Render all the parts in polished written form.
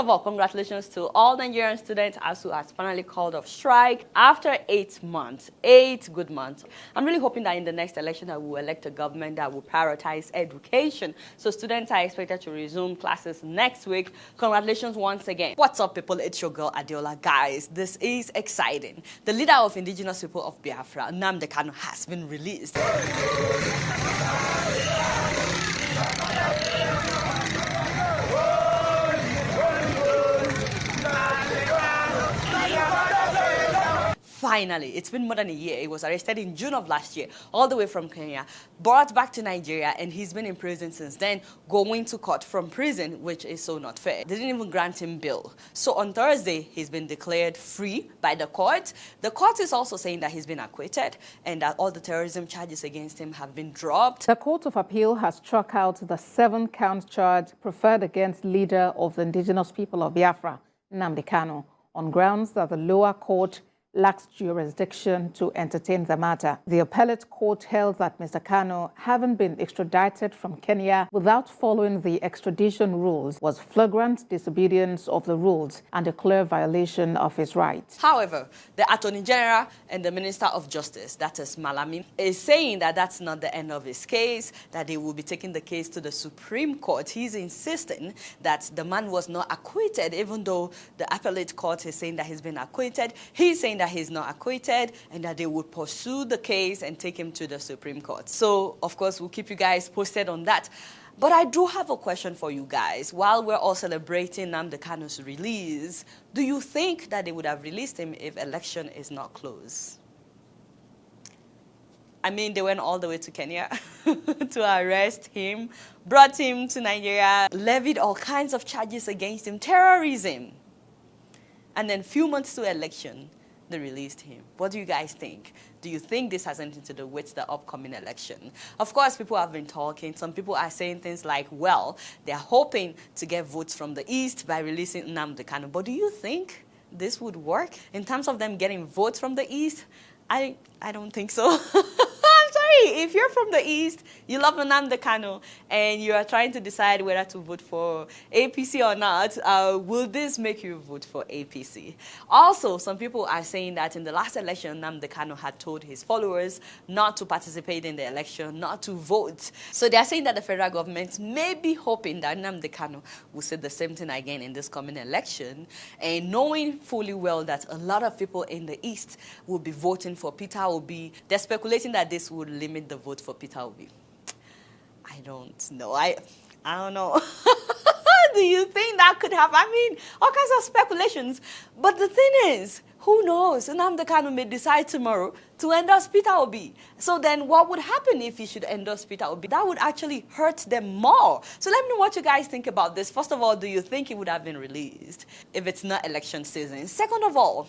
of all, congratulations to all Nigerian students. ASUU has finally called off strike after 8 months, 8 good months. I'm really hoping that in the next election that we will elect a government that will prioritize education. So students are expected to resume classes next week. Congratulations once again. What's up, people? It's your girl Adeola. Guys, this is exciting. The leader of indigenous people of Biafra, Nnamdi Kanu, has been released. Finally, it's been more than a year. He was arrested in June of last year, all the way from Kenya, brought back to Nigeria, and he's been in prison since then, going to court from prison, which is so not fair. They didn't even grant him bail. So on Thursday, he's been declared free by the court. The court is also saying that he's been acquitted and that all the terrorism charges against him have been dropped. The Court of Appeal has struck out the 7-count charge preferred against leader of the indigenous people of Biafra, Nnamdi Kanu, on grounds that the lower court lacks jurisdiction to entertain the matter. The appellate court held that Mr. Kanu, having been extradited from Kenya without following the extradition rules, was flagrant disobedience of the rules and a clear violation of his rights. However, the Attorney General and the Minister of Justice, that is Malami, is saying that that's not the end of his case, that they will be taking the case to the Supreme Court. He's insisting that the man was not acquitted, even though the appellate court is saying that he's been acquitted. He's saying that he's not acquitted and that they would pursue the case and take him to the Supreme Court. So, of course, we'll keep you guys posted on that. But I do have a question for you guys. While we're all celebrating Nnamdi Kanu's release, do you think that they would have released him if election is not closed? I mean, they went all the way to Kenya to arrest him, brought him to Nigeria, levied all kinds of charges against him, terrorism. And then a few months to election, they released him. What do you guys think? Do you think this has anything to do with the upcoming election? Of course, people have been talking. Some people are saying things like, well, they're hoping to get votes from the East by releasing Nnamdi Kanu. But do you think this would work? In terms of them getting votes from the East, I don't think so. I'm sorry, if you're from the East, you love Nnamdi Kanu, and you are trying to decide whether to vote for APC or not, will this make you vote for APC? Also, some people are saying that in the last election, Nnamdi Kanu had told his followers not to participate in the election, not to vote. So they are saying that the federal government may be hoping that Nnamdi Kanu will say the same thing again in this coming election, and knowing fully well that a lot of people in the East will be voting for Peter Obi. They're speculating that this would limit the vote for Peter Obi. I don't know. I don't know. Do you think that could happen? I mean, all kinds of speculations. But the thing is, who knows? Nnamdi Kanu may decide tomorrow to endorse Peter Obi. So then what would happen if he should endorse Peter Obi? That would actually hurt them more. So let me know what you guys think about this. First of all, do you think he would have been released if it's not election season? Second of all,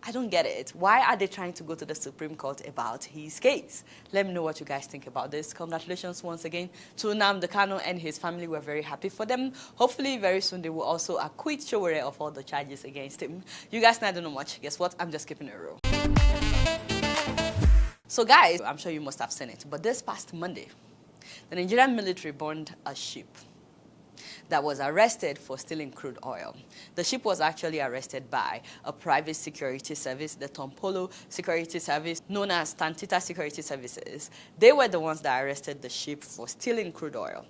I don't get it. Why are they trying to go to the Supreme Court about his case? Let me know what you guys think about this. Congratulations once again to Nnamdi Kanu and his family. We're very happy for them. Hopefully, very soon they will also acquit Sowore of all the charges against him. You guys know I don't know much. Guess what? I'm just keeping it real. So guys, I'm sure you must have seen it, but this past Monday, the Nigerian military burned a ship that was arrested for stealing crude oil. The ship was actually arrested by a private security service, the Tompolo Security Service, known as Tantita Security Services. They were the ones that arrested the ship for stealing crude oil.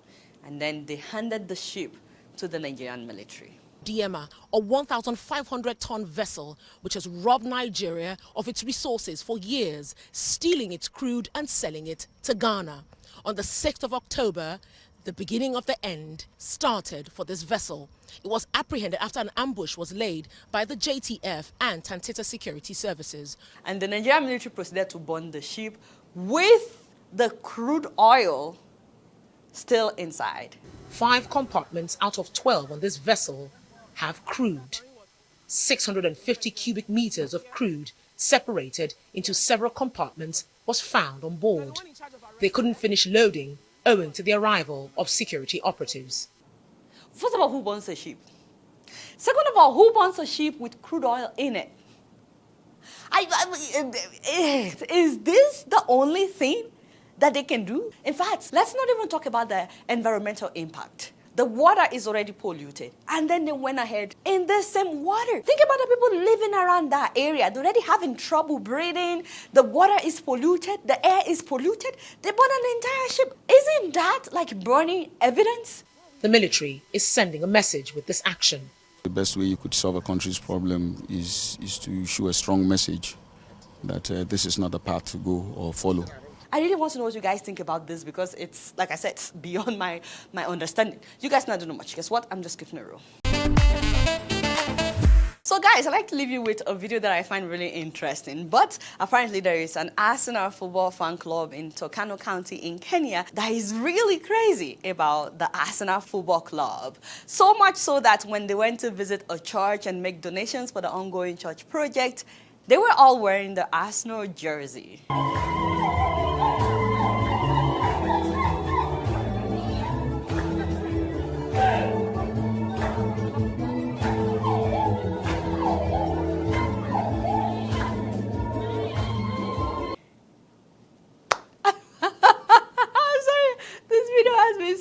And then they handed the ship to the Nigerian military. Diema, a 1,500-ton vessel which has robbed Nigeria of its resources for years, stealing its crude and selling it to Ghana. On the 6th of October, the beginning of the end started for this vessel. It was apprehended after an ambush was laid by the JTF and Tantita Security Services. And the Nigerian military proceeded to burn the ship with the crude oil still inside. 5 compartments out of 12 on this vessel have crude. 650 cubic meters of crude separated into several compartments was found on board. They couldn't finish loading owing to the arrival of security operatives. First of all, who burns a ship? Second of all, who burns a ship with crude oil in it? Is this the only thing that they can do? In fact, let's not even talk about the environmental impact. The water is already polluted. And then they went ahead in the same water. Think about the people living around that area. They're already having trouble breathing. The water is polluted. The air is polluted. They burned an entire ship. Isn't that like burning evidence? The military is sending a message with this action. The best way you could solve a country's problem is to show a strong message that this is not the path to go or follow. I really want to know what you guys think about this because it's, like I said, it's beyond my understanding. You guys not do know much. Guess what? I'm just giving a rule. So guys, I'd like to leave you with a video that I find really interesting. But apparently there is an Arsenal football fan club in Kanu County in Kenya that is really crazy about the Arsenal football club. So much so that when they went to visit a church and make donations for the ongoing church project, they were all wearing the Arsenal jersey.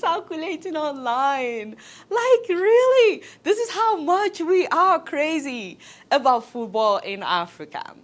Circulating online. Like, really? This is how much we are crazy about football in Africa.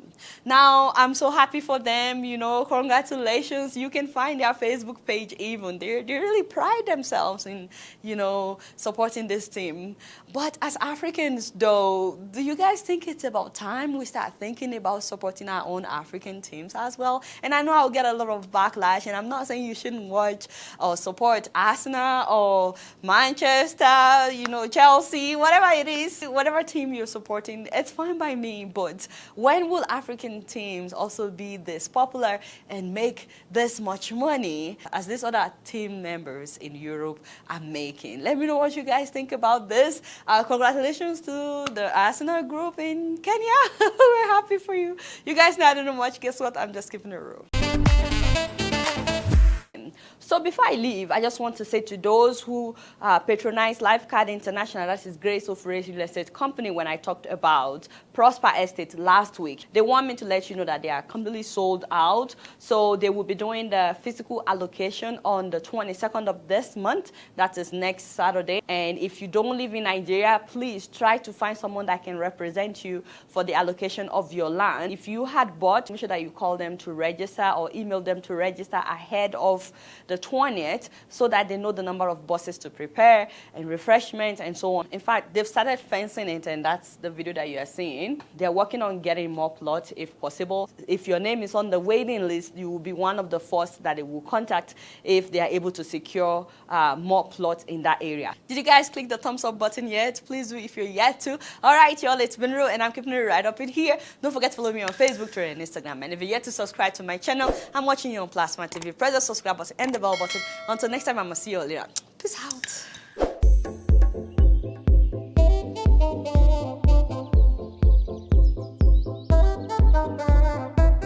Now, I'm so happy for them, you know, congratulations. You can find their Facebook page even. They really pride themselves in, you know, supporting this team. But as Africans, though, do you guys think it's about time we start thinking about supporting our own African teams as well? And I know I'll get a lot of backlash, and I'm not saying you shouldn't watch or support Arsenal or Manchester, you know, Chelsea, whatever it is, whatever team you're supporting, it's fine by me. But when will African teams also be this popular and make this much money as these other team members in Europe are making? Let me know what you guys think about this. Congratulations to the Arsenal group in Kenya. We're happy for you. You guys know I don't know much. Guess what? I'm just keeping it real. So before I leave, I just want to say to those who patronize Lifecard International, that is Grace of Race Real Estate Company, when I talked about Prosper Estate last week, they want me to let you know that they are completely sold out. So they will be doing the physical allocation on the 22nd of this month. That is next Saturday. And if you don't live in Nigeria, please try to find someone that can represent you for the allocation of your land. If you had bought, make sure that you call them to register or email them to register ahead of the 20th so that they know the number of buses to prepare and refreshments and so on. In fact, they've started fencing it, and that's the video that you are seeing. They're working on getting more plots if possible. If your name is on the waiting list, you will be one of the first that they will contact if they are able to secure more plots in that area. Did you guys click the thumbs up button yet? Please do if you're yet to. All right, y'all, it's been real, and I'm keeping it right up in here. Don't forget to follow me on Facebook, Twitter, and Instagram. And if you're yet to subscribe to my channel, I'm watching you on Plasma TV. Press the subscribe button and the bell button. Until next time, I'm going to see you all later. Peace out.